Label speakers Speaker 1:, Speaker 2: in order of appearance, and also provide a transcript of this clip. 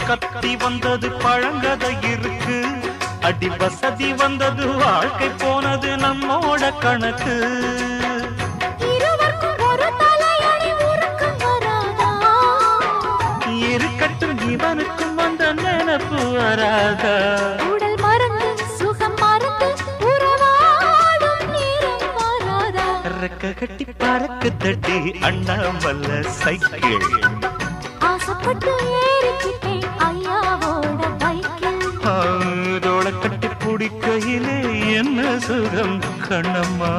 Speaker 1: கத்தி வந்தது பழங்கதை இருக்கு, அடி வசதி வந்தது வாழ்க்கை போனது நம்மோட கணக்கு. இருக்கட்டும் இவனுக்கும் வந்த நினைப்பு வராதா?
Speaker 2: உடல் மறந்து சுகம் மறந்து உறவாடும் நேரம் வராதா?
Speaker 1: ரெக்க கட்டி பறக்கு தட்டி அண்ணாமல்ல சைக்கிள்
Speaker 2: ஆசைப்பட்டு ஏறிக்கிட்டேன் ஐயாவோட பைக்கில்.
Speaker 1: தோள கட்டி பிடிக்கையிலே என்ன சுகம் கண்ணம்மா.